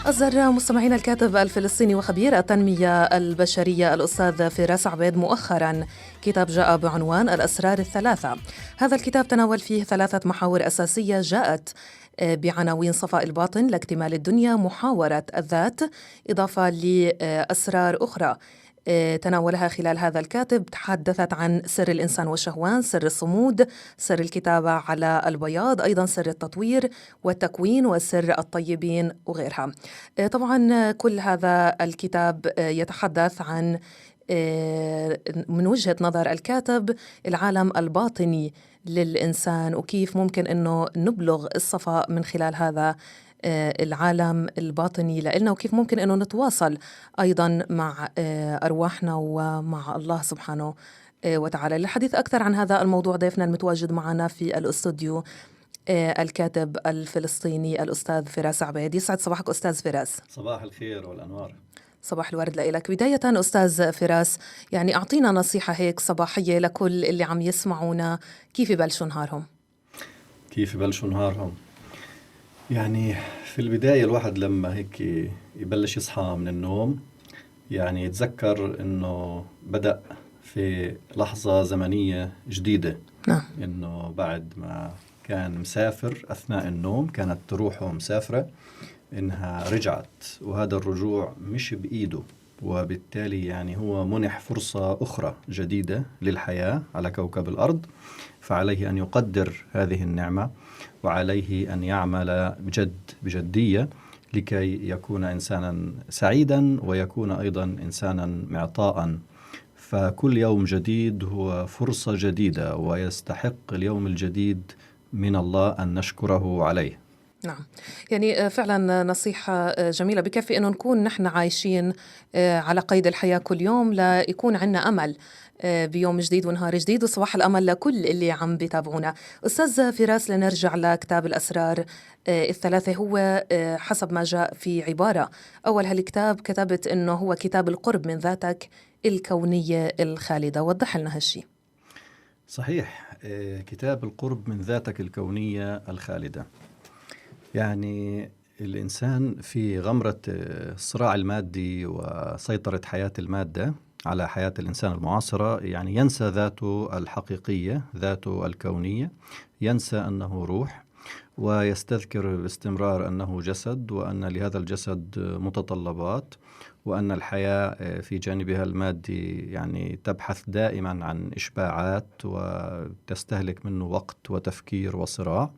أصدر مستمعينا الكاتب الفلسطيني وخبير التنمية البشرية الأستاذ فراس عبيد مؤخرا كتاب جاء بعنوان الأسرار الثلاثة. هذا الكتاب تناول فيه 3 محاور أساسية جاءت بعناوين صفاء الباطن لاكتمال الدنيا، محاورة الذات، إضافة لأسرار أخرى تناولها خلال هذا الكاتب. تحدثت عن سر الإنسان والشهوان، سر الصمود، سر الكتابة على البياض، أيضا سر التطوير والتكوين، وسر الطيبين وغيرها. طبعا كل هذا الكتاب يتحدث عن من وجهة نظر الكاتب العالم الباطني للإنسان، وكيف ممكن أنه نبلغ الصفاء من خلال هذا العالم الباطني لإلنا، وكيف ممكن أنه نتواصل أيضا مع أرواحنا ومع الله سبحانه وتعالى. للحديث أكثر عن هذا الموضوع ضيفنا المتواجد معنا في الأستوديو الكاتب الفلسطيني الأستاذ فراس عبيد. يسعد صباحك أستاذ فراس. صباح الخير والأنوار. صباح الورد لك. بداية أستاذ فراس، يعني أعطينا نصيحة هيك صباحية لكل اللي عم يسمعونا، كيف يبلشوا نهارهم؟ يعني في البداية الواحد لما هيك يبلش يصحى من النوم، يعني يتذكر إنه بدأ في لحظة زمنية جديدة. نعم. إنه بعد ما كان مسافر أثناء النوم، كانت روحه مسافرة، إنها رجعت، وهذا الرجوع مش بإيده، وبالتالي يعني هو منح فرصة أخرى جديدة للحياة على كوكب الأرض. فعليه أن يقدر هذه النعمة، وعليه أن يعمل بجدية لكي يكون إنسانا سعيدا، ويكون أيضا إنسانا معطاء. فكل يوم جديد هو فرصة جديدة، ويستحق اليوم الجديد من الله أن نشكره عليه. نعم، يعني فعلا نصيحة جميلة. بكفي أنه نكون نحن عايشين على قيد الحياة كل يوم ليكون عنا أمل بيوم جديد ونهار جديد، وصباح الأمل لكل اللي عم بيتابعونا. أستاذ فراس، لنرجع لكتاب الأسرار الثلاثة. هو حسب ما جاء في عبارة أول هالكتاب كتبت أنه هو كتاب القرب من ذاتك الكونية الخالدة. وضح لنا هالشي. صحيح، كتاب القرب من ذاتك الكونية الخالدة. يعني الإنسان في غمرة الصراع المادي وسيطرة حياة المادة على حياة الإنسان المعاصرة، يعني ينسى ذاته الحقيقية، ذاته الكونية، ينسى أنه روح، ويستذكر باستمرار أنه جسد، وأن لهذا الجسد متطلبات، وأن الحياة في جانبها المادي يعني تبحث دائما عن إشباعات، وتستهلك منه وقت وتفكير وصراع.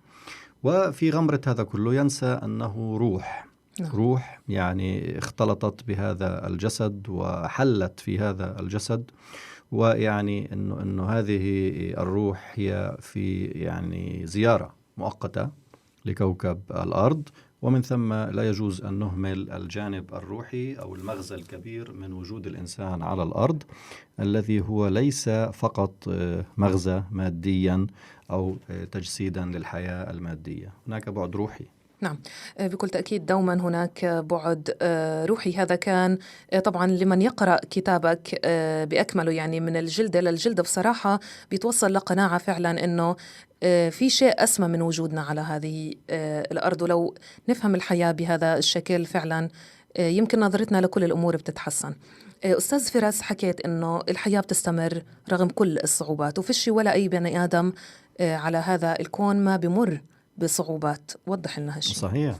وفي غمرة هذا كله ينسى أنه روح. نعم. روح يعني اختلطت بهذا الجسد وحلت في هذا الجسد، ويعني إنه هذه الروح هي في يعني زيارة مؤقتة لكوكب الأرض، ومن ثم لا يجوز أن نهمل الجانب الروحي أو المغزى الكبير من وجود الإنسان على الأرض، الذي هو ليس فقط مغزى ماديا أو تجسيدا للحياة المادية، هناك بعد روحي. نعم، بكل تأكيد دوما هناك بعد روحي. هذا كان طبعا لمن يقرأ كتابك بأكمله، يعني من الجلد إلى الجلد، بصراحة بيتوصل لقناعة فعلا أنه في شيء أسمى من وجودنا على هذه الأرض. ولو نفهم الحياة بهذا الشكل فعلا يمكن نظرتنا لكل الأمور بتتحسن. أستاذ فراس، حكيت أنه الحياة بتستمر رغم كل الصعوبات، وفيش ولا أي بني آدم على هذا الكون ما بمر بصعوبات. وضح لنا هالشيء. صحيح،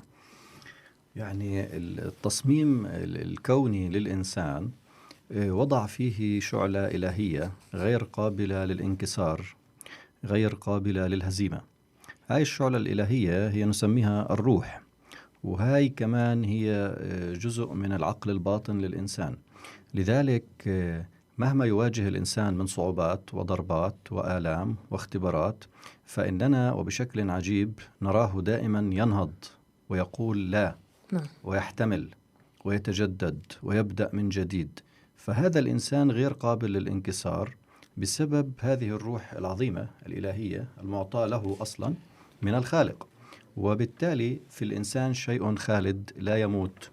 يعني التصميم الكوني للإنسان وضع فيه شعلة إلهية غير قابلة للانكسار، غير قابلة للهزيمة. هاي الشعلة الإلهية هي نسميها الروح، وهاي كمان هي جزء من العقل الباطن للإنسان. لذلك مهما يواجه الإنسان من صعوبات وضربات وآلام واختبارات، فإننا وبشكل عجيب نراه دائما ينهض ويقول لا، ويحتمل ويتجدد ويبدأ من جديد. فهذا الإنسان غير قابل للانكسار بسبب هذه الروح العظيمة الإلهية المعطاة له أصلا من الخالق. وبالتالي في الإنسان شيء خالد لا يموت،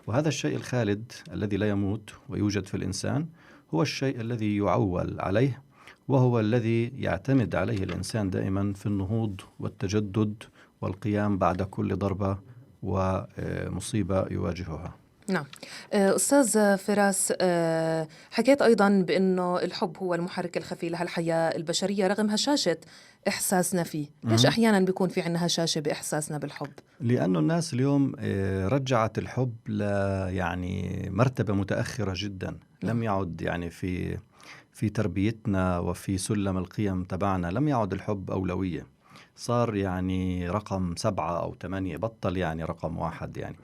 وهذا الشيء الخالد الذي لا يموت ويوجد في الإنسان هو الشيء الذي يعول عليه، وهو الذي يعتمد عليه الإنسان دائما في النهوض والتجدد والقيام بعد كل ضربة ومصيبة يواجهها. نعم. أستاذ فراس، حكيت أيضا بأنه الحب هو المحرك الخفي لهالحياة البشرية رغم هشاشة إحساسنا فيه. ليش أحيانا بيكون في عنا هشاشة بإحساسنا بالحب؟ لأنه الناس اليوم رجعت الحب يعني مرتبة متأخرة جدا. لم يعد يعني في تربيتنا وفي سلم القيم تبعنا لم يعد الحب أولوية. صار يعني رقم 7 أو 8، بطل يعني رقم 1 يعني.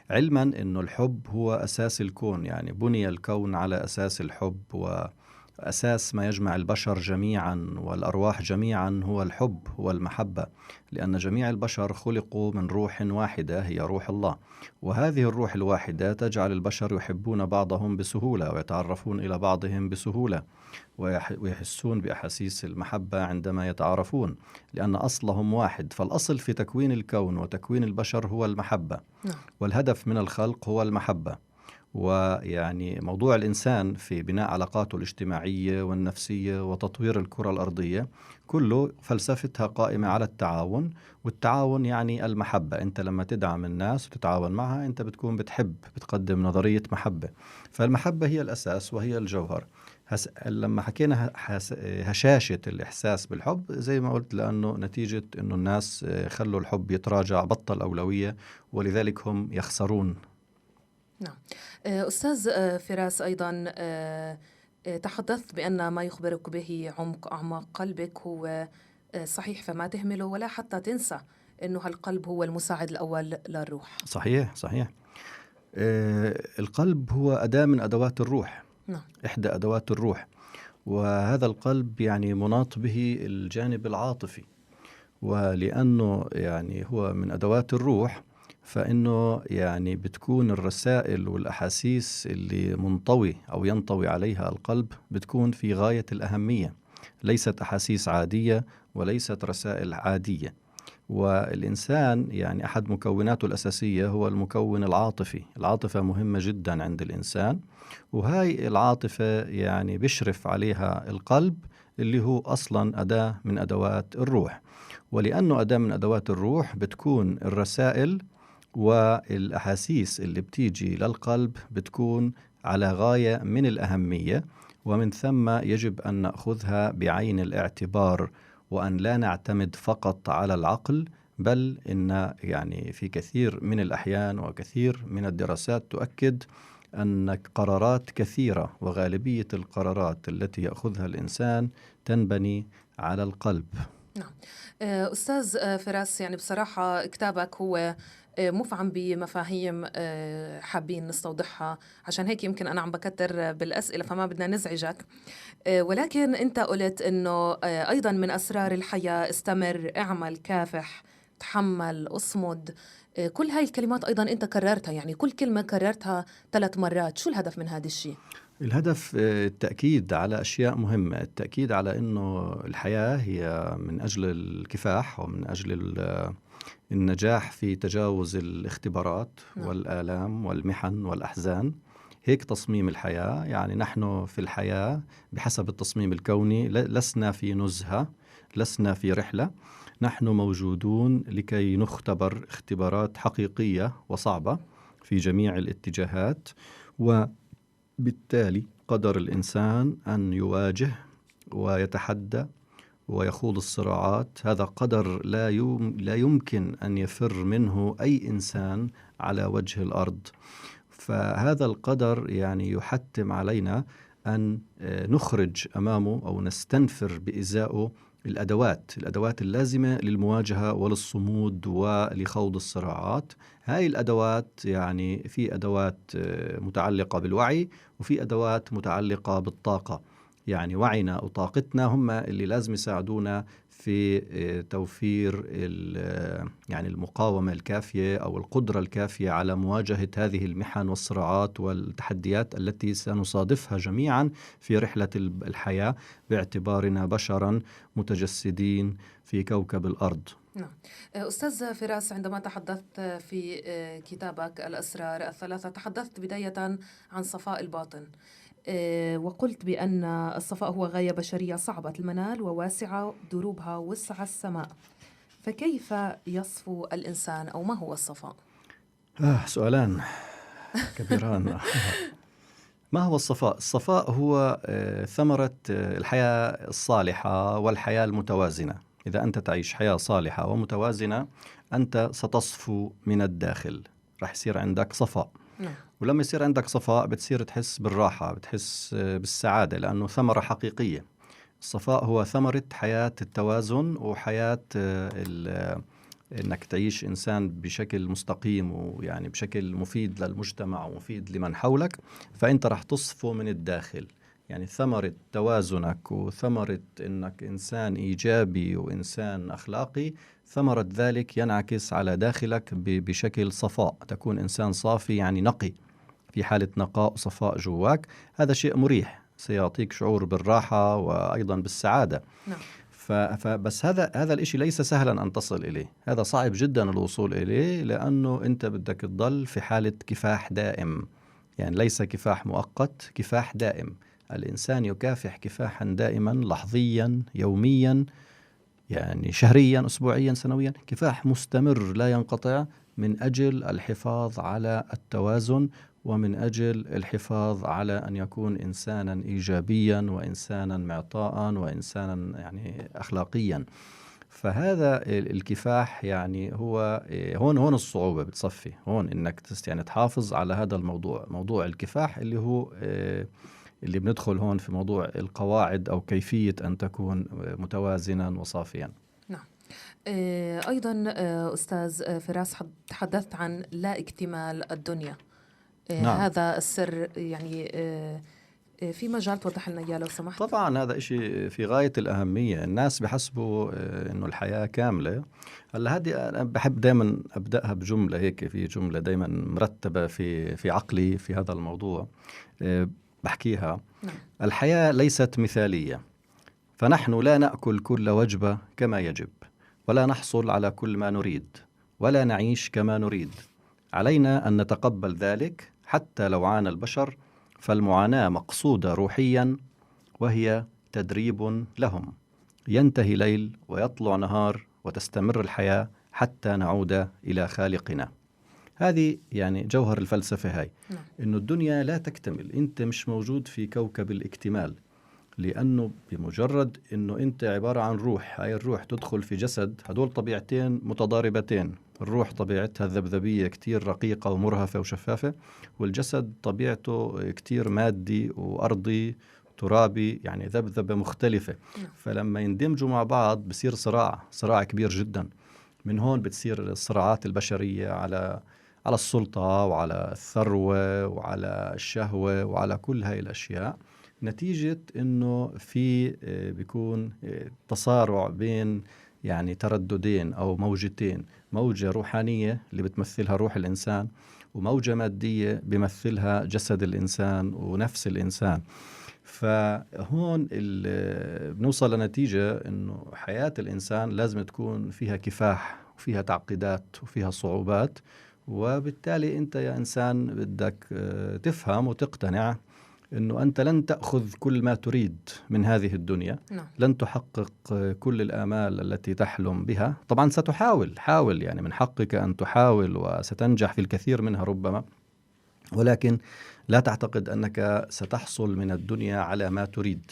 علما أنه الحب هو أساس الكون، يعني بني الكون على أساس الحب، وأساس ما يجمع البشر جميعا والأرواح جميعا هو الحب، هو المحبة، لأن جميع البشر خلقوا من روح واحدة هي روح الله، وهذه الروح الواحدة تجعل البشر يحبون بعضهم بسهولة ويتعرفون إلى بعضهم بسهولة ويحسون بأحاسيس المحبة عندما يتعارفون، لأن أصلهم واحد. فالأصل في تكوين الكون وتكوين البشر هو المحبة، والهدف من الخلق هو المحبة. ويعني موضوع الإنسان في بناء علاقاته الاجتماعية والنفسية وتطوير الكرة الأرضية كله فلسفتها قائمة على التعاون، والتعاون يعني المحبة. أنت لما تدعم الناس وتتعاون معها أنت بتكون بتقدم نظرية محبة. فالمحبة هي الأساس وهي الجوهر. لما حكينا هشاشة الإحساس بالحب، زي ما قلت، لأنه نتيجة أنه الناس خلوا الحب يتراجع، بطل أولوية، ولذلك هم يخسرون. نعم. أستاذ فراس، أيضا تحدثت بأن ما يخبرك به عمق أعماق قلبك هو صحيح، فما تهمله ولا حتى تنسى أنه هالقلب هو المساعد الأول للروح. صحيح صحيح. القلب هو أداة من أدوات الروح. نعم. إحدى أدوات الروح، وهذا القلب يعني مناط به الجانب العاطفي، ولأنه يعني هو من أدوات الروح فإنه يعني بتكون الرسائل والأحاسيس اللي منطوي أو ينطوي عليها القلب بتكون في غاية الأهمية، ليست أحاسيس عادية وليست رسائل عادية. والإنسان يعني أحد مكوناته الأساسية هو المكون العاطفي. العاطفة مهمة جدا عند الإنسان، وهاي العاطفة يعني بيشرف عليها القلب اللي هو أصلا أداة من أدوات الروح. ولأنه أداة من أدوات الروح بتكون الرسائل والأحاسيس اللي بتيجي للقلب بتكون على غاية من الأهمية، ومن ثم يجب أن نأخذها بعين الاعتبار، وأن لا نعتمد فقط على العقل، بل إن يعني في كثير من الأحيان وكثير من الدراسات تؤكد أن قرارات كثيرة وغالبية القرارات التي يأخذها الإنسان تنبني على القلب. نعم. أستاذ فراس، يعني بصراحة كتابك هو مفعم بمفاهيم حابين نستوضحها، عشان هيك يمكن أنا عم بكتر بالأسئلة فما بدنا نزعجك. ولكن أنت قلت أنه أيضا من أسرار الحياة استمر، اعمل، كافح، تحمل، اصمد. كل هاي الكلمات أيضا أنت كررتها، يعني كل كلمة كررتها 3 مرات. شو الهدف من هذا الشيء؟ الهدف التأكيد على أشياء مهمة، التأكيد على أنه الحياة هي من أجل الكفاح ومن أجل النجاح في تجاوز الاختبارات والآلام والمحن والأحزان. هيك تصميم الحياة. يعني نحن في الحياة بحسب التصميم الكوني لسنا في نزهة، لسنا في رحلة، نحن موجودون لكي نختبر اختبارات حقيقية وصعبة في جميع الاتجاهات. وبالتالي قدر الإنسان أن يواجه ويتحدى ويخوض الصراعات. هذا قدر لا يمكن أن يفر منه أي إنسان على وجه الأرض. فهذا القدر يعني يحتم علينا أن نخرج أمامه أو نستنفر بإزائه الأدوات اللازمة للمواجهة وللصمود ولخوض الصراعات. هاي الأدوات يعني في أدوات متعلقة بالوعي، وفي أدوات متعلقة بالطاقة. يعني وعينا وطاقتنا هم اللي لازم يساعدونا في توفير يعني المقاومة الكافية أو القدرة الكافية على مواجهة هذه المحن والصراعات والتحديات التي سنصادفها جميعا في رحلة الحياة، باعتبارنا بشرا متجسدين في كوكب الأرض. نعم. أستاذ فراس، عندما تحدثت في كتابك الأسرار الثلاثة تحدثت بداية عن صفاء الباطن، وقلت بأن الصفاء هو غاية بشرية صعبة المنال وواسعة دروبها وسع السماء. فكيف يصفو الإنسان، أو ما هو الصفاء؟ سؤالان كبيران. ما هو الصفاء؟ الصفاء هو ثمرة الحياة الصالحة والحياة المتوازنة. إذا أنت تعيش حياة صالحة ومتوازنة أنت ستصفو من الداخل، رح يصير عندك صفاء. نعم. ولما يصير عندك صفاء بتصير تحس بالراحة، بتحس بالسعادة، لأنه ثمرة حقيقية. الصفاء هو ثمرة حياة التوازن وحياة إنك تعيش إنسان بشكل مستقيم ويعني بشكل مفيد للمجتمع ومفيد لمن حولك، فأنت رح تصفو من الداخل. يعني ثمرة توازنك وثمرة إنك إنسان إيجابي وإنسان أخلاقي، ثمرة ذلك ينعكس على داخلك بشكل صفاء، تكون إنسان صافي يعني نقي، في حالة نقاء وصفاء جواك. هذا شيء مريح، سيعطيك شعور بالراحة وأيضا بالسعادة. نعم. فبس هذا الإشي ليس سهلا أن تصل إليه، هذا صعب جدا الوصول إليه، لأنه أنت بدك تضل في حالة كفاح دائم. يعني ليس كفاح مؤقت، كفاح دائم. الإنسان يكافح كفاحا دائما، لحظيا، يوميا، يعني شهريا، أسبوعيا، سنويا، كفاح مستمر لا ينقطع من أجل الحفاظ على التوازن، ومن أجل الحفاظ على أن يكون إنسانا إيجابيا وإنسانا معطاء وإنسانا يعني أخلاقيا. فهذا الكفاح يعني هو هون الصعوبة بتصفي، هون إنك يعني تحافظ على هذا الموضوع، موضوع الكفاح اللي هو اللي بندخل هون في موضوع القواعد أو كيفية أن تكون متوازنا وصافيا. نعم. أيضا أستاذ فراس، تحدثت عن لا اكتمال الدنيا. نعم. هذا السر يعني في مجال توضح لنا إياه لو سمحت؟ طبعا هذا إشي في غاية الأهمية. الناس بحسبوا إنه الحياة كاملة. هلا هذه أنا بحب دائما أبدأها بجملة هيك، في جملة دائما مرتبة في عقلي في هذا الموضوع، بحكيها. نعم. الحياة ليست مثالية، فنحن لا نأكل كل وجبة كما يجب، ولا نحصل على كل ما نريد، ولا نعيش كما نريد. علينا أن نتقبل ذلك حتى لو عانى البشر، فالمعاناة مقصودة روحيا، وهي تدريب لهم. ينتهي ليل ويطلع نهار، وتستمر الحياة حتى نعود إلى خالقنا. هذه يعني جوهر الفلسفة هاي. نعم. إنه الدنيا لا تكتمل، أنت مش موجود في كوكب الاكتمال، لأنه بمجرد أنه أنت عبارة عن روح، هاي الروح تدخل في جسد، هدول طبيعتين متضاربتين. الروح طبيعتها الذبذبية كتير رقيقة ومرهفة وشفافة، والجسد طبيعته كتير مادي وأرضي ترابي، يعني ذبذبة مختلفة. فلما يندمجوا مع بعض بصير صراع كبير جدا. من هون بتصير الصراعات البشرية على السلطة وعلى الثروة وعلى الشهوة وعلى كل هاي الأشياء، نتيجة أنه في بيكون تصارع بين يعني ترددين أو موجتين، موجة روحانية اللي بتمثلها روح الإنسان، وموجة مادية بيمثلها جسد الإنسان ونفس الإنسان. فهون بنوصل لنتيجة أنه حياة الإنسان لازم تكون فيها كفاح وفيها تعقيدات وفيها صعوبات، وبالتالي أنت يا إنسان بدك تفهم وتقتنع أنه أنت لن تأخذ كل ما تريد من هذه الدنيا. نعم. لن تحقق كل الآمال التي تحلم بها. طبعا حاول يعني من حقك أن تحاول، وستنجح في الكثير منها ربما، ولكن لا تعتقد أنك ستحصل من الدنيا على ما تريد،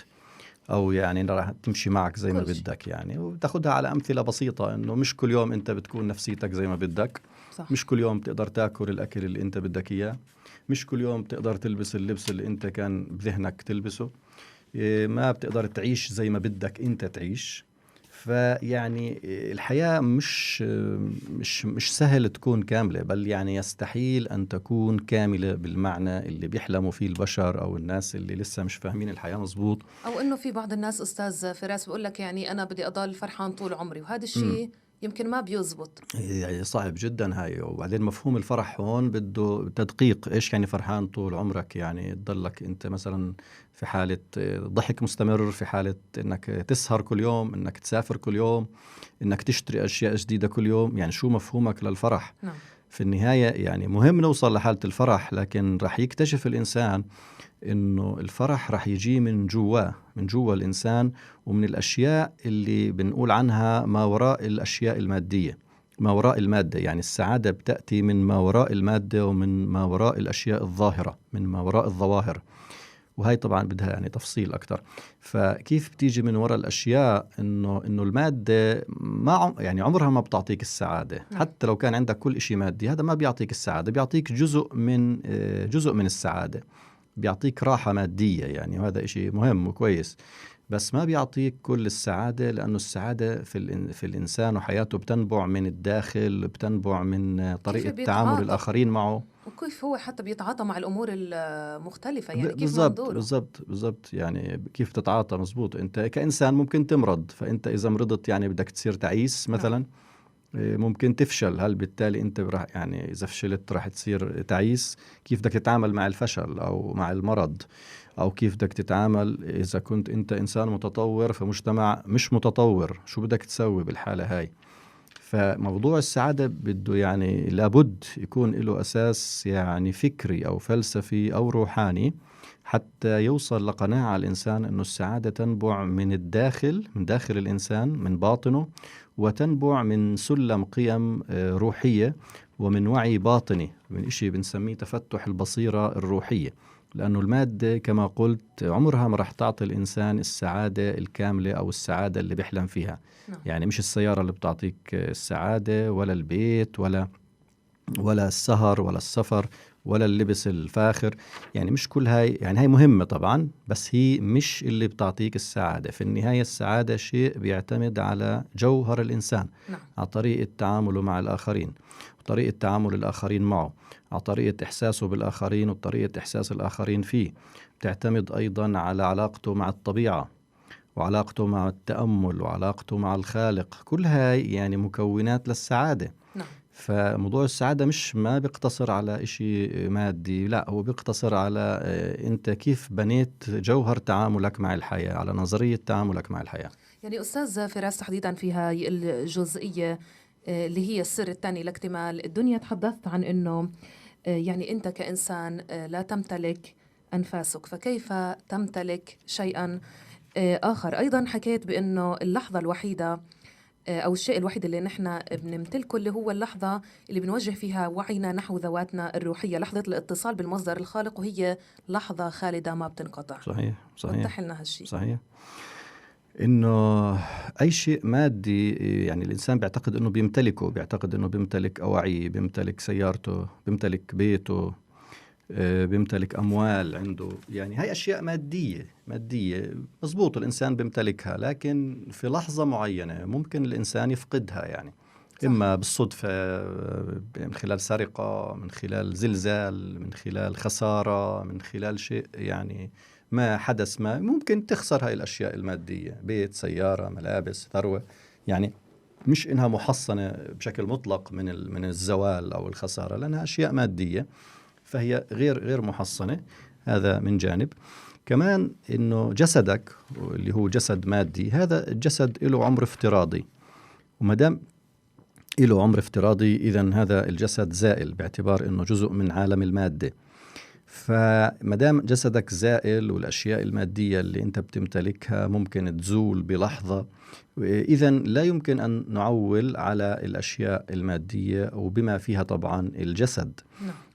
أو يعني راح تمشي معك زي ما بدك يعني. وتاخدها على أمثلة بسيطة، أنه مش كل يوم أنت بتكون نفسيتك زي ما بدك. صح. مش كل يوم تقدر تاكل الأكل اللي أنت بدك إياه. مش كل يوم تقدر تلبس اللبس اللي أنت كان بذهنك تلبسه. ما بتقدر تعيش زي ما بدك أنت تعيش. فيعني الحياة مش سهل تكون كاملة، بل يعني يستحيل أن تكون كاملة بالمعنى اللي بيحلموا فيه البشر أو الناس اللي لسه مش فاهمين الحياة مظبوط. أو إنه في بعض الناس أستاذ فراس بيقول لك يعني أنا بدي أضل فرحان طول عمري، وهذا الشيء يمكن ما بيزبط. يعني صعب جدا هاي. وبعدين مفهوم الفرح هون بده تدقيق. إيش يعني فرحان طول عمرك؟ يعني تضلك أنت مثلا في حالة ضحك مستمر، في حالة أنك تسهر كل يوم، أنك تسافر كل يوم، أنك تشتري أشياء جديدة كل يوم. يعني شو مفهومك للفرح؟ نعم. في النهاية يعني مهم نوصل لحالة الفرح، لكن رح يكتشف الإنسان إنه الفرح رح يجي من جوا الإنسان، ومن الأشياء اللي بنقول عنها ما وراء الأشياء المادية. ما وراء المادة. يعني السعادة بتأتي من ما وراء المادة ومن ما وراء الأشياء الظاهرة، من ما وراء الظواهر، وهي طبعا بدها يعني تفصيل أكتر. فكيف بتيجي من وراء الأشياء؟ إنه المادة ما يعني عمرها ما بتعطيك السعادة. حتى لو كان عندك كل إشي مادي، هذا ما بيعطيك السعادة، بيعطيك جزء من السعادة، بيعطيك راحة مادية يعني، وهذا إشي مهم وكويس، بس ما بيعطيك كل السعادة، لأنه السعادة في الإنسان وحياته بتنبع من الداخل، بتنبع من طريقة تعامل الآخرين معه، وكيف هو حتى بيتعاطى مع الأمور المختلفة، يعني كيف بالضبط منظوره. بالضبط يعني كيف تتعاطى. مزبوط. أنت كإنسان ممكن تمرض، فأنت إذا مرضت يعني بدك تصير تعيس مثلا. ممكن تفشل، هل بالتالي أنت راح يعني إذا فشلت راح تصير تعيس؟ كيف بدك تتعامل مع الفشل أو مع المرض؟ أو كيف بدك تتعامل إذا كنت أنت إنسان متطور في مجتمع مش متطور؟ شو بدك تسوي بالحالة هاي؟ فموضوع السعادة بده يعني لابد يكون له أساس يعني فكري أو فلسفي أو روحاني، حتى يوصل لقناعة الإنسان أنه السعادة تنبع من الداخل، من داخل الإنسان، من باطنه، وتنبع من سلم قيم روحية، ومن وعي باطني، من إشي بنسميه تفتح البصيرة الروحية. لأنه المادة كما قلت عمرها ما رح تعطي الإنسان السعادة الكاملة أو السعادة اللي بيحلم فيها. يعني مش السيارة اللي بتعطيك السعادة، ولا البيت، ولا السهر، ولا السفر، ولا اللبس الفاخر. يعني مش كل هاي، يعني هاي مهمة طبعا، بس هي مش اللي بتعطيك السعادة. في النهاية السعادة شيء بيعتمد على جوهر الإنسان، على طريقة تعامله مع الآخرين، وطريقة تعامل الآخرين معه، على طريقة إحساسه بالآخرين وطريقة إحساس الآخرين فيه. بتعتمد أيضا على علاقته مع الطبيعة، وعلاقته مع التأمل، وعلاقته مع الخالق. كل هاي يعني مكونات للسعادة. فموضوع السعادة ما بيقتصر على إشي مادي، لا، هو بيقتصر على أنت كيف بنيت جوهر تعاملك مع الحياة، على نظرية تعاملك مع الحياة. يعني أستاذ فراس، تحديدا في هاي الجزئية اللي هي السر الثاني لاكتمال الدنيا، تحدثت عن أنه يعني أنت كإنسان لا تمتلك أنفاسك، فكيف تمتلك شيئا آخر؟ أيضا حكيت بأنه اللحظة الوحيدة أو الشيء الوحيد اللي نحن بنمتلكه اللي هو اللحظة اللي بنوجه فيها وعينا نحو ذواتنا الروحية، لحظة الاتصال بالمصدر الخالق، وهي لحظة خالدة ما بتنقطع. صحيح. وضح لنا هالشيء. صحيح. إنه أي شيء مادي يعني الإنسان بيعتقد إنه بيمتلكه، بيعتقد إنه بيمتلك أواعيه، بيمتلك سيارته، بيمتلك بيته، بيمتلك أموال عنده. يعني هاي أشياء مادية مزبوط، الإنسان بيمتلكها، لكن في لحظة معينة ممكن الإنسان يفقدها. يعني إما بالصدفة، من خلال سرقة، من خلال زلزال، من خلال خسارة، من خلال شيء يعني ما حدث، ما ممكن تخسر هاي الأشياء المادية، بيت، سيارة، ملابس، ثروة. يعني مش إنها محصنة بشكل مطلق من الزوال أو الخسارة، لأنها أشياء مادية، فهي غير محصنة. هذا من جانب. كمان إنه جسدك اللي هو جسد مادي، هذا الجسد له عمر افتراضي، ومدام له عمر افتراضي إذن هذا الجسد زائل، باعتبار إنه جزء من عالم المادة. فمدام جسدك زائل، والأشياء المادية اللي أنت بتمتلكها ممكن تزول بلحظة، إذن لا يمكن أن نعول على الأشياء المادية وبما فيها طبعا الجسد.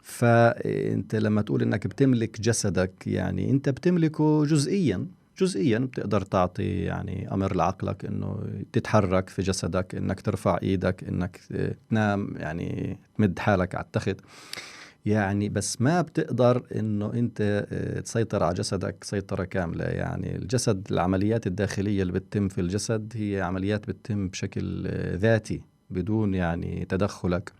فأنت لما تقول أنك بتملك جسدك، يعني أنت بتملكه جزئيا بتقدر تعطي يعني أمر لعقلك أنه تتحرك في جسدك، أنك ترفع إيدك، أنك تنام، يعني تمد حالك على التخت يعني، بس ما بتقدر أنه أنت تسيطر على جسدك سيطرة كاملة. يعني الجسد، العمليات الداخلية اللي بتتم في الجسد هي عمليات بتتم بشكل ذاتي بدون يعني تدخلك.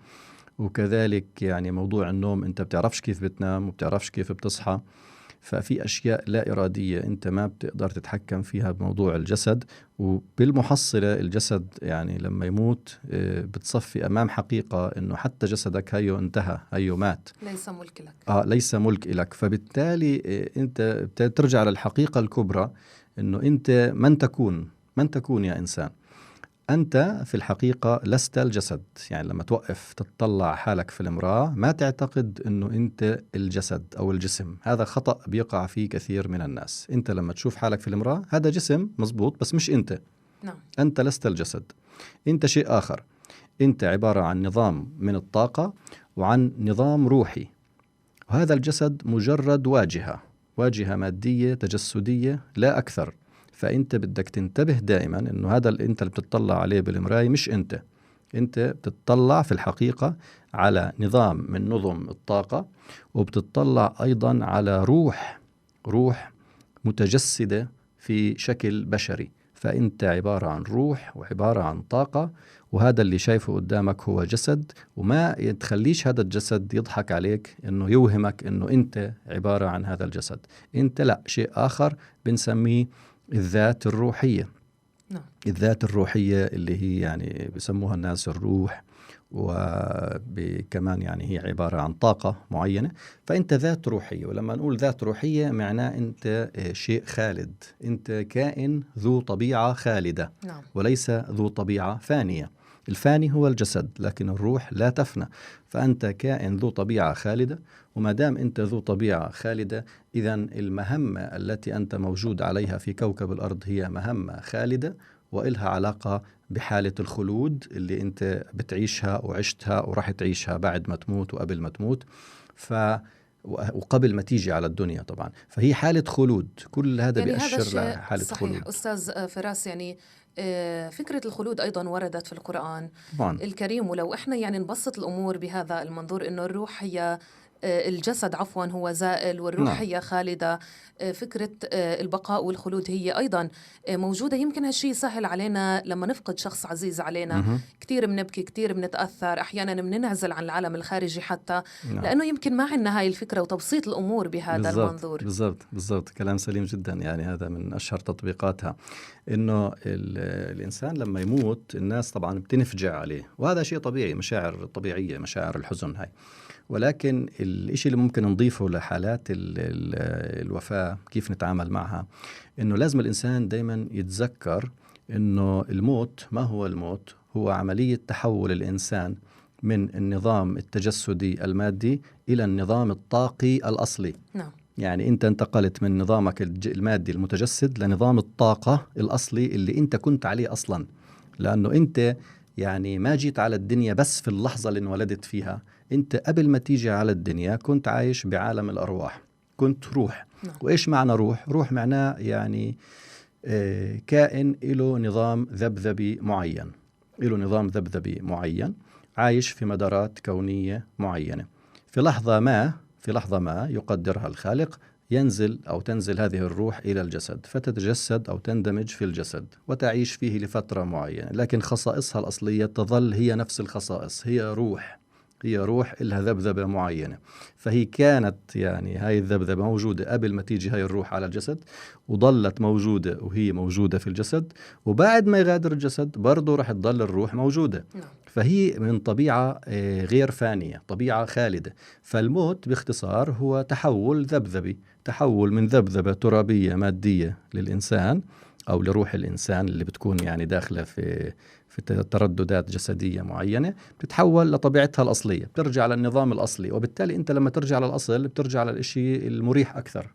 وكذلك يعني موضوع النوم، أنت بتعرفش كيف بتنام وبتعرفش كيف بتصحى. ففي أشياء لا إرادية أنت ما بتقدر تتحكم فيها بموضوع الجسد. وبالمحصلة الجسد يعني لما يموت بتصفي أمام حقيقة أنه حتى جسدك هيو انتهى، هيو مات، ليس ملك لك. ليس ملك لك. فبالتالي أنت بترجع للحقيقة الكبرى، أنه أنت من تكون يا إنسان. أنت في الحقيقة لست الجسد. يعني لما توقف تتطلع حالك في المرآة، ما تعتقد أنه أنت الجسد أو الجسم. هذا خطأ بيقع فيه كثير من الناس. أنت لما تشوف حالك في المرآة، هذا جسم مزبوط، بس مش أنت. نعم. أنت لست الجسد، أنت شيء آخر. أنت عبارة عن نظام من الطاقة وعن نظام روحي، وهذا الجسد مجرد واجهة مادية تجسدية لا أكثر. فأنت بدك تنتبه دائما أنه هذا اللي أنت اللي بتطلع عليه بالمراية مش أنت بتطلع في الحقيقة على نظام من نظم الطاقة، وبتطلع أيضا على روح متجسدة في شكل بشري. فأنت عبارة عن روح وعبارة عن طاقة، وهذا اللي شايفه قدامك هو جسد. وما تخليش هذا الجسد يضحك عليك إنه يوهمك إنه أنت عبارة عن هذا الجسد. أنت لا، شيء آخر بنسميه الذات الروحية. نعم. الذات الروحية اللي هي يعني بسموها الناس الروح، وكمان يعني هي عبارة عن طاقة معينة. فأنت ذات روحية، ولما نقول ذات روحية معناه أنت شيء خالد، أنت كائن ذو طبيعة خالدة. نعم. وليس ذو طبيعة فانية. الفاني هو الجسد، لكن الروح لا تفنى. فأنت كائن ذو طبيعة خالدة، وما دام أنت ذو طبيعة خالدة، إذن المهمة التي أنت موجود عليها في كوكب الأرض هي مهمة خالدة، وإلها علاقة بحالة الخلود اللي أنت بتعيشها وعشتها وراح تعيشها بعد ما تموت وقبل ما تموت، وقبل ما تيجي على الدنيا طبعا. فهي حالة خلود، كل هذا يعني بيأشر هذا لحالة صحيح خلود. أستاذ فراس. يعني فكرة الخلود أيضا وردت في القرآن طبعا. الكريم. ولو إحنا يعني نبسط الأمور بهذا المنظور، إنه الروح هي الجسد عفوا هو زائل، والروح نعم. هي خالدة. فكرة البقاء والخلود هي أيضا موجودة. يمكن هالشي سهل علينا لما نفقد شخص عزيز علينا. كتير بنبكي، كتير بنتأثر، أحيانا بننعزل عن العالم الخارجي حتى. نعم. لأنه يمكن ما عندنا هاي الفكرة وتبسيط الأمور بهذا المنظور. بالضبط كلام سليم جدا. يعني هذا من أشهر تطبيقاتها، إنه الإنسان لما يموت الناس طبعا بتنفجع عليه، وهذا شيء طبيعي، مشاعر طبيعية، مشاعر الحزن هاي. ولكن الإشي اللي ممكن نضيفه لحالات الوفاة كيف نتعامل معها، إنه لازم الإنسان دايما يتذكر إنه الموت ما هو الموت، هو عملية تحول الإنسان من النظام التجسدي المادي إلى النظام الطاقي الأصلي. نعم. يعني أنت انتقلت من نظامك المادي المتجسد لنظام الطاقة الأصلي اللي أنت كنت عليه أصلا. لأنه أنت يعني ما جيت على الدنيا بس في اللحظة اللي انولدت فيها، أنت قبل ما تيجي على الدنيا كنت عايش بعالم الأرواح، كنت روح. نعم. وإيش معنى روح؟ روح معناه يعني كائن له نظام ذبذبي معين، عايش في مدارات كونية معينة. في لحظة ما يقدرها الخالق ينزل أو تنزل هذه الروح إلى الجسد، فتتجسد أو تندمج في الجسد وتعيش فيه لفترة معينة، لكن خصائصها الأصلية تظل هي نفس الخصائص. هي روح إلها ذبذبة معينة. فهي كانت يعني هاي الذبذبة موجودة قبل ما تيجي هاي الروح على الجسد، وظلت موجودة وهي موجودة في الجسد، وبعد ما يغادر الجسد برضو رح تظل الروح موجودة. فهي من طبيعة غير فانية، طبيعة خالدة. فالموت باختصار هو تحول ذبذبي، تحول من ذبذبة ترابية مادية للإنسان أو لروح الإنسان اللي بتكون يعني داخلة في ترددات جسدية معينة، بتتحول لطبيعتها الأصلية، بترجع للنظام الأصلي. وبالتالي أنت لما ترجع للأصل بترجع للإشي المريح أكثر.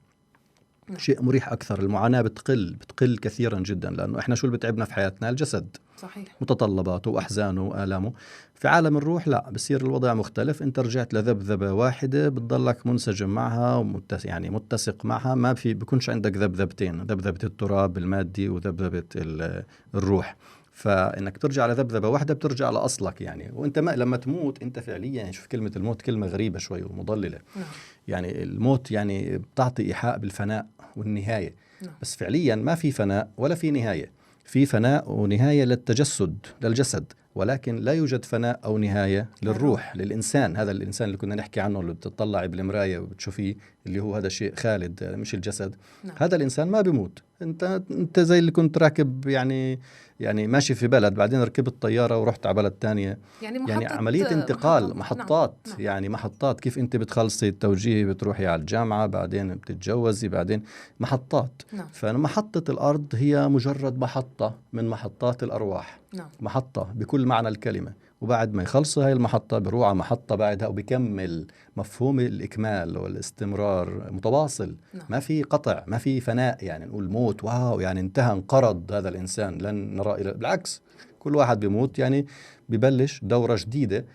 شيء مريح أكثر. المعاناة بتقل كثيرا جدا، لأنه إحنا شو اللي بتعبنا في حياتنا؟ الجسد. صحيح. متطلباته وأحزانه وآلامه. في عالم الروح لا، بصير الوضع مختلف. أنت رجعت لذبذبة واحدة بتضلك منسجم معها يعني متسق معها، ما بيكونش عندك ذبذبتين، ذبذبة التراب المادي وذبذبة الروح. فإنك ترجع لذبذبة واحدة بترجع لأصلك يعني. وإنت لما تموت أنت فعليا يعني، شوف كلمة الموت كلمة غريبة شوي ومضللة. يعني الموت يعني بتعطي إيحاء بالفناء والنهاية. بس فعليا ما في فناء ولا في نهاية. في فناء ونهاية للتجسد للجسد، ولكن لا يوجد فناء أو نهاية للروح للإنسان. هذا الإنسان اللي كنا نحكي عنه، اللي بتطلع بالمراية وبتشوفيه، اللي هو هذا شيء خالد مش الجسد. هذا الإنسان ما بيموت. أنت زي اللي كنت راكب يعني ماشي في بلد، بعدين ركبت طيارة ورحت على بلد تانية. يعني عملية انتقال، محطات. يعني محطات. كيف أنت بتخلصي التوجيه بتروحي على الجامعة، بعدين بتتجوزي، بعدين محطات. فمحطة الأرض هي مجرد محطة من محطات الأرواح. محطة بكل معنى الكلمة. وبعد ما يخلصوا هاي المحطة بروح على محطة بعدها وبكمل. مفهوم الإكمال والاستمرار متواصل. نعم. ما في قطع، ما في فناء، يعني نقول موت واو يعني انتهى انقرض هذا الإنسان لن نرى إلى، بالعكس كل واحد بيموت يعني ببلش دورة جديدة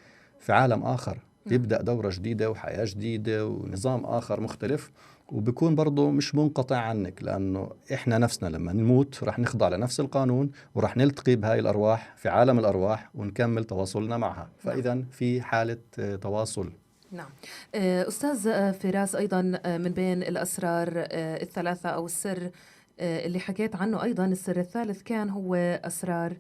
في عالم آخر. يبدأ دورة جديدة وحياة جديدة ونظام آخر مختلف، وبيكون برضه مش منقطع عنك، لأنه إحنا نفسنا لما نموت رح نخضع لنفس القانون ورح نلتقي بهاي الأرواح في عالم الأرواح ونكمل تواصلنا معها. فإذا في حالة تواصل. نعم. أستاذ فراس، أيضا من بين الأسرار الثلاثة أو السر اللي حكيت عنه، أيضا السر الثالث كان هو أسرار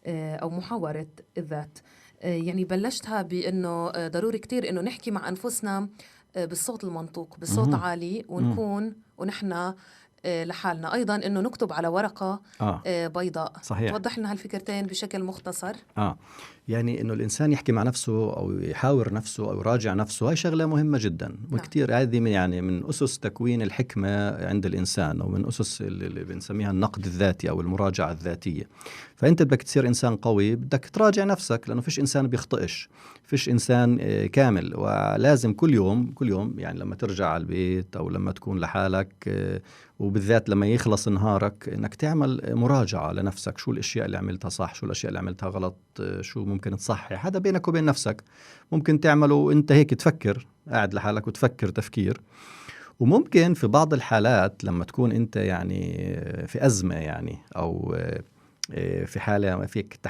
أو محاورة الذات. يعني بلشتها بأنه ضروري كتير أنه نحكي مع أنفسنا بالصوت المنطوق، بصوت عالي، ونكون ونحن لحالنا. أيضا أنه نكتب على ورقة بيضاء. صحيح. توضح لنا هالفكرتين بشكل مختصر. يعني إنه الإنسان يحكي مع نفسه أو يحاور نفسه أو يراجع نفسه، هاي شغلة مهمة جدا وكتير. هذه يعني من أسس تكوين الحكمة عند الإنسان، أو من أسس اللي بنسميها النقد الذاتي أو المراجعة الذاتية. فأنت بدك تصير إنسان قوي، بدك تراجع نفسك، لأنه فيش إنسان بيخطئش، فيش إنسان كامل. ولازم كل يوم يعني لما ترجع على البيت أو لما تكون لحالك، وبالذات لما يخلص نهارك، إنك تعمل مراجعة لنفسك. شو الأشياء اللي عملتها صح، شو الأشياء اللي عملتها غلط، شو ممكن تصحح. هذا بينك وبين نفسك ممكن تعمله أنت هيك، تفكر قاعد لحالك وتفكر تفكير. وممكن في بعض الحالات لما تكون أنت يعني في أزمة يعني، أو في حالة فيك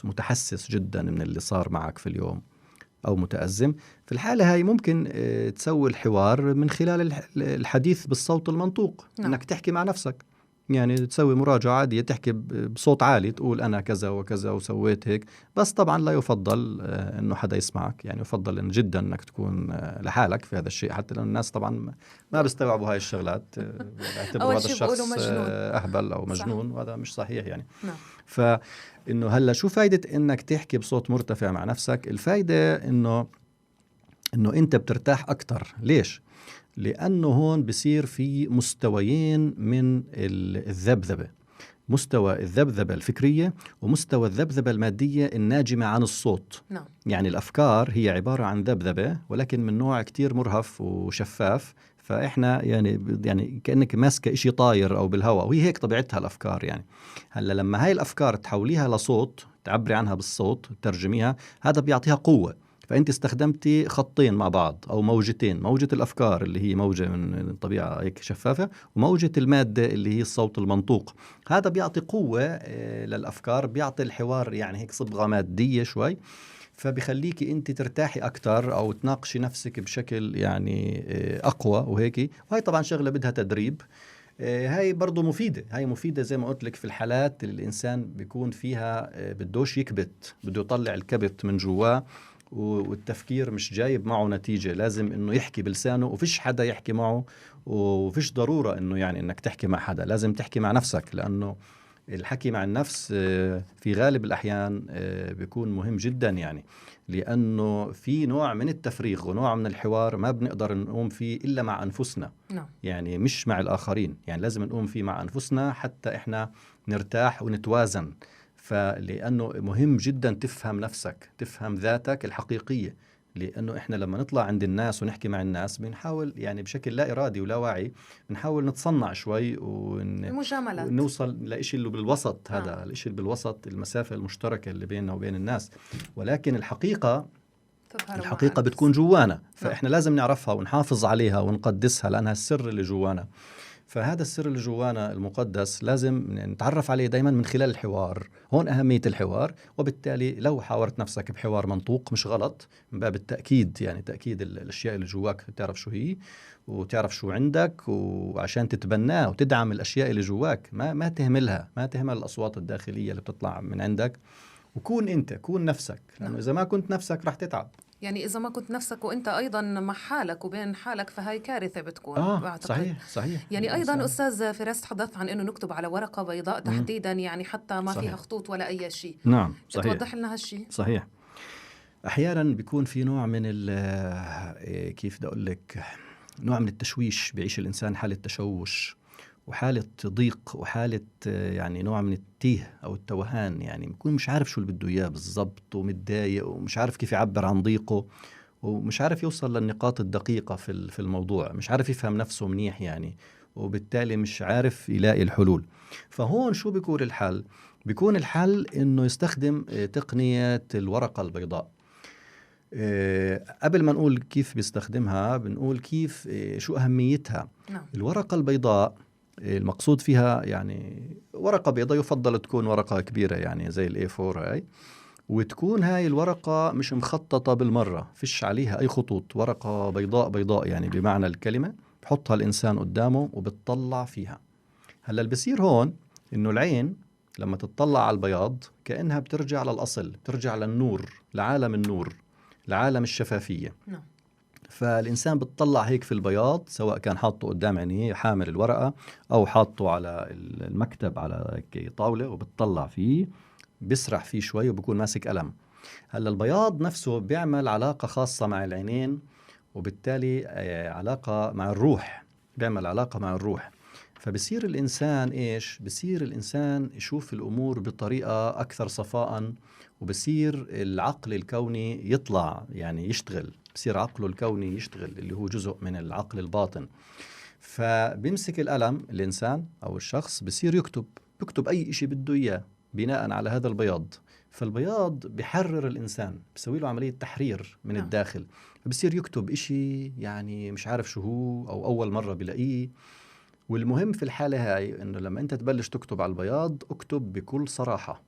متحسس جدا من اللي صار معك في اليوم أو متأزم، في الحالة هاي ممكن تسوي الحوار من خلال الحديث بالصوت المنطوق. إنك تحكي مع نفسك، يعني تسوي مراجعة عادية، تحكي بصوت عالي، تقول أنا كذا وكذا وسويت هيك. بس طبعا لا يفضل أنه حدا يسمعك، يعني يفضل إن جدا أنك تكون لحالك في هذا الشيء، حتى لأن الناس طبعا ما بيستوعبوا هاي الشغلات، بيعتبروا هذا الشخص أهبل أو مجنون، وهذا مش صحيح يعني. فإنه هلا شو فايدة إنك تحكي بصوت مرتفع مع نفسك؟ الفايدة إنه أنت بترتاح أكتر. ليش؟ لأنه هون بصير في مستويين من الذبذبة، مستوى الذبذبة الفكرية ومستوى الذبذبة المادية الناجمة عن الصوت. يعني الأفكار هي عبارة عن ذبذبة، ولكن من نوع كتير مرهف وشفاف. فإحنا يعني كأنك ماسكة إشي طاير أو بالهواء، وهي هيك طبيعتها الأفكار يعني. هلا لما هاي الأفكار تحوليها لصوت، تعبري عنها بالصوت، ترجميها، هذا بيعطيها قوة. فأنت استخدمتي خطين مع بعض أو موجتين، موجة الأفكار اللي هي موجة من الطبيعة هيك شفافة، وموجة المادة اللي هي الصوت المنطوق. هذا بيعطي قوة للأفكار، بيعطي الحوار يعني هيك صبغة مادية شوي، فبيخليكي أنت ترتاحي أكتر أو تناقشي نفسك بشكل يعني أقوى وهيك. وهي طبعا شغلة بدها تدريب. هاي برضو مفيدة، هاي مفيدة زي ما قلت لك في الحالات اللي الإنسان بيكون فيها بدوش يكبت، بده يطلع الكبت من جواه، والتفكير مش جايب معه نتيجة. لازم إنه يحكي بلسانه، وفيش حدا يحكي معه، وفيش ضرورة إنه يعني إنك تحكي مع حدا، لازم تحكي مع نفسك. لأنه الحكي مع النفس في غالب الأحيان بيكون مهم جدا، يعني لأنه في نوع من التفريغ ونوع من الحوار ما بنقدر نقوم فيه إلا مع أنفسنا. يعني مش مع الآخرين، يعني لازم نقوم فيه مع أنفسنا حتى إحنا نرتاح ونتوازن. فلأنه مهم جدا تفهم نفسك، تفهم ذاتك الحقيقية. لأنه إحنا لما نطلع عند الناس ونحكي مع الناس بنحاول يعني بشكل لا إرادي ولا واعي بنحاول نتصنع شوي ونوصل لإشي اللي بالوسط. هذا الإشي اللي بالوسط، المسافة المشتركة اللي بيننا وبين الناس. ولكن الحقيقة بتكون جوانا، فإحنا لازم نعرفها ونحافظ عليها ونقدسها، لأنها السر اللي جوانا. فهذا السر اللي جوانا المقدس لازم نتعرف عليه دايما من خلال الحوار. هون أهمية الحوار. وبالتالي لو حاورت نفسك بحوار منطوق مش غلط، من باب التأكيد، يعني تأكيد الأشياء اللي جواك، تعرف شو هي وتعرف شو عندك، وعشان تتبناه وتدعم الأشياء اللي جواك، ما تهملها، ما تهمل الأصوات الداخلية اللي بتطلع من عندك. وكون أنت، كون نفسك، لأنه إذا ما كنت نفسك رح تتعب. يعني إذا ما كنت نفسك وإنت أيضا مع حالك وبين حالك، فهي كارثة بتكون. صحيح. يعني أيضا أستاذ فراس تحدثت عن أنه نكتب على ورقة بيضاء تحديدا، يعني حتى ما فيها خطوط ولا أي شيء. نعم صحيح. توضح لنا هالشيء. صحيح. أحيانا بيكون في نوع من كيف بدي أقول لك، نوع من التشويش، بيعيش الإنسان حالة تشوش وحالة ضيق وحالة يعني نوع من التيه أو التوهان، يعني بيكون مش عارف شو اللي بده إياه بالضبط، ومتضايق ومش عارف كيف يعبر عن ضيقه، ومش عارف يوصل للنقاط الدقيقة في الموضوع، مش عارف يفهم نفسه منيح يعني، وبالتالي مش عارف يلاقي الحلول. فهون شو بيكون الحل؟ بيكون الحل إنه يستخدم تقنية الورقة البيضاء. قبل ما نقول كيف بيستخدمها بنقول كيف شو أهميتها. نعم. الورقة البيضاء المقصود فيها يعني ورقة بيضاء، يفضل تكون ورقة كبيرة يعني زي الاي 4 هاي، وتكون هاي الورقة مش مخططة بالمرة، فيش عليها أي خطوط، ورقة بيضاء بيضاء يعني بمعنى الكلمة. بحطها الإنسان قدامه وبتطلع فيها. هلا اللي بصير هون إنه العين لما تتطلع على البياض كأنها بترجع للأصل، بترجع للنور، لعالم النور، لعالم الشفافية. نعم. فالإنسان بتطلع هيك في البياض، سواء كان حاطه قدام عينيه حامل الورقة أو حاطه على المكتب على طاولة وبتطلع فيه، بيسرح فيه شوي وبكون ماسك قلم. هلا البياض نفسه بيعمل علاقة خاصة مع العينين، وبالتالي علاقة مع الروح، بيعمل علاقة مع الروح. فبصير الإنسان إيش؟ بصير الإنسان يشوف الأمور بطريقة أكثر صفاء، وبصير العقل الكوني يطلع يعني يشتغل، بصير عقله الكوني يشتغل اللي هو جزء من العقل الباطن. فبيمسك القلم الإنسان أو الشخص، بصير بيكتب أي إشي بده إياه بناء على هذا البياض. فالبياض بيحرر الإنسان، بيسوي له عملية تحرير من الداخل، فبصير يكتب إشي يعني مش عارف شو هو أو أول مرة بلاقيه. والمهم في الحالة هاي إنه لما أنت تبلش تكتب على البياض، اكتب بكل صراحة،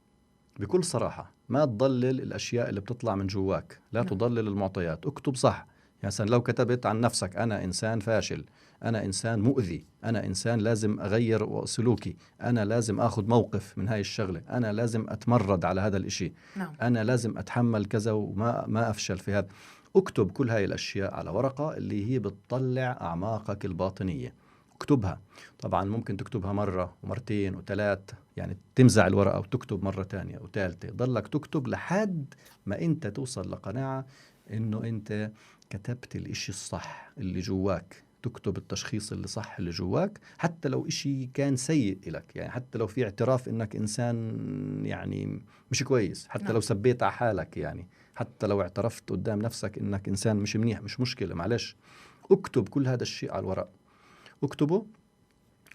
بكل صراحة، ما تضلل الأشياء اللي بتطلع من جواك، لا تضلل المعطيات، اكتب صح. يعني مثلا لو كتبت عن نفسك أنا إنسان فاشل، أنا إنسان مؤذي، أنا إنسان لازم أغير سلوكي، أنا لازم أخذ موقف من هاي الشغلة، أنا لازم أتمرد على هذا الإشي، نعم. أنا لازم أتحمل كذا وما أفشل في هذا. اكتب كل هاي الأشياء على ورقة اللي هي بتطلع أعماقك الباطنية، اكتبها. طبعا ممكن تكتبها مرة ومرتين وثلاث، يعني تمزع الورقة وتكتب مرة تانية وثالثة، ضلك تكتب لحد ما انت توصل لقناعة انه انت كتبت الاشي الصح اللي جواك. تكتب التشخيص اللي صح اللي جواك، حتى لو اشي كان سيء لك، يعني حتى لو في اعتراف انك انسان يعني مش كويس، حتى لو سبيت على حالك، يعني حتى لو اعترفت قدام نفسك انك انسان مش منيح، مش مشكلة، معلش اكتب كل هذا الشيء على الورق، اكتبه.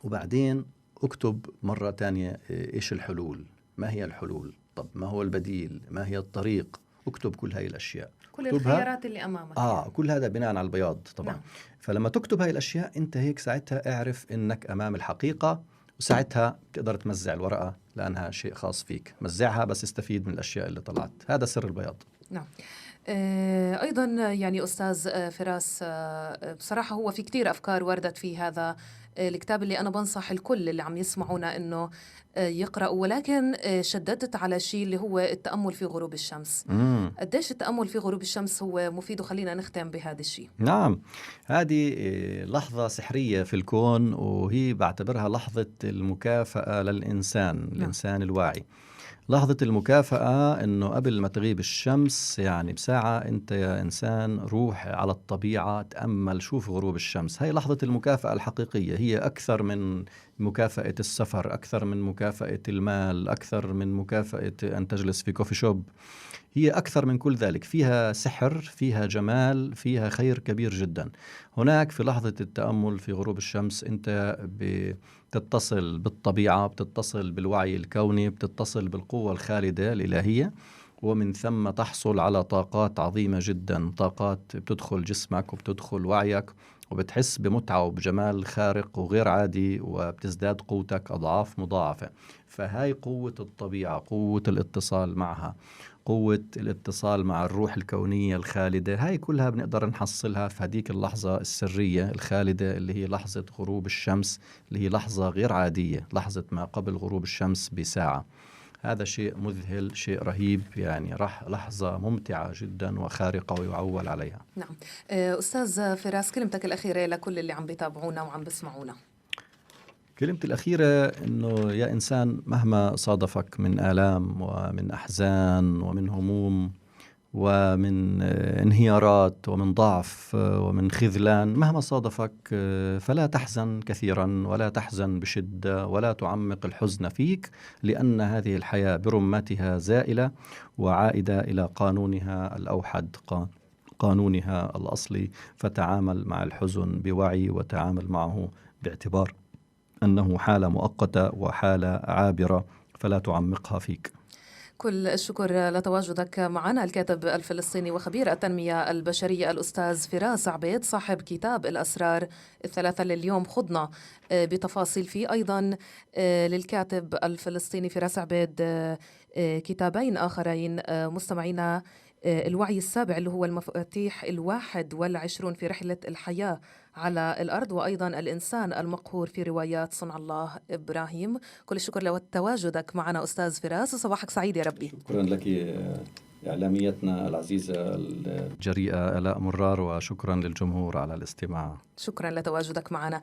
وبعدين اكتب مرة تانية ايش الحلول، ما هي الحلول، طب ما هو البديل، ما هي الطريق. اكتب كل هاي الأشياء، كل الخيارات اللي أمامك يعني. كل هذا بناء على البياض طبعا. نعم. فلما تكتب هاي الأشياء انت هيك ساعتها اعرف انك امام الحقيقة، وساعتها تقدر تمزع الورقة لأنها شيء خاص فيك، مزعها بس استفيد من الأشياء اللي طلعت. هذا سر البياض. نعم. أيضا يعني أستاذ فراس، بصراحة هو في كتير أفكار وردت في هذا الكتاب اللي أنا بنصح الكل اللي عم يسمعونا إنه يقرأوا، ولكن شددت على شيء اللي هو التأمل في غروب الشمس. قديش التأمل في غروب الشمس هو مفيد، وخلينا نختم بهذا الشيء. نعم، هذه لحظة سحرية في الكون، وهي بعتبرها لحظة المكافأة للإنسان. نعم. الإنسان الواعي، لحظة المكافأة إنه قبل ما تغيب الشمس يعني بساعة أنت يا إنسان روح على الطبيعة، تأمل، شوف غروب الشمس. هاي لحظة المكافأة الحقيقية، هي أكثر من مكافأة السفر، أكثر من مكافأة المال، أكثر من مكافأة أن تجلس في كوفي شوب. هي أكثر من كل ذلك، فيها سحر، فيها جمال، فيها خير كبير جدا. هناك في لحظة التأمل في غروب الشمس أنت بتتصل بالطبيعة، بتتصل بالوعي الكوني، بتتصل بالقوة الخالدة الإلهية، ومن ثم تحصل على طاقات عظيمة جدا، طاقات بتدخل جسمك وبتدخل وعيك، وبتحس بمتعة وبجمال خارق وغير عادي، وبتزداد قوتك أضعاف مضاعفة. فهاي قوة الطبيعة، قوة الاتصال معها، قوة الاتصال مع الروح الكونية الخالدة. هاي كلها بنقدر نحصلها في هديك اللحظة السرية الخالدة اللي هي لحظة غروب الشمس، اللي هي لحظة غير عادية، لحظة ما قبل غروب الشمس بساعة. هذا شيء مذهل، شيء رهيب، يعني لحظة ممتعة جدا وخارقة ويعول عليها. نعم. أستاذ فراس، كلمتك الأخيرة لكل اللي عم بيتابعونا وعم بسمعونا. كلمتي الأخيرة إنه يا إنسان مهما صادفك من آلام ومن أحزان ومن هموم ومن انهيارات ومن ضعف ومن خذلان، مهما صادفك فلا تحزن كثيرا ولا تحزن بشدة ولا تعمق الحزن فيك، لأن هذه الحياة برمتها زائلة وعائدة إلى قانونها الأوحد، قانونها الأصلي. فتعامل مع الحزن بوعي وتعامل معه باعتبار أنه حالة مؤقتة وحالة عابرة، فلا تعمقها فيك. كل الشكر لتواجدك معنا الكاتب الفلسطيني وخبير التنمية البشرية الأستاذ فراس عبيد صاحب كتاب الأسرار الثلاثة اللي اليوم خضنا بتفاصيل فيه. أيضا للكاتب الفلسطيني فراس عبيد كتابين آخرين مستمعينا، الوعي السابع اللي هو المفاتيح 21 في رحلة الحياة على الأرض، وأيضا الإنسان المقهور في روايات صنع الله إبراهيم. كل الشكر لتواجدك معنا أستاذ فراس، وصباحك سعيد يا ربي. شكرا لك إعلاميتنا العزيزة الجريئة آلاء مرار، وشكرا للجمهور على الاستماع. شكرا لتواجدك معنا.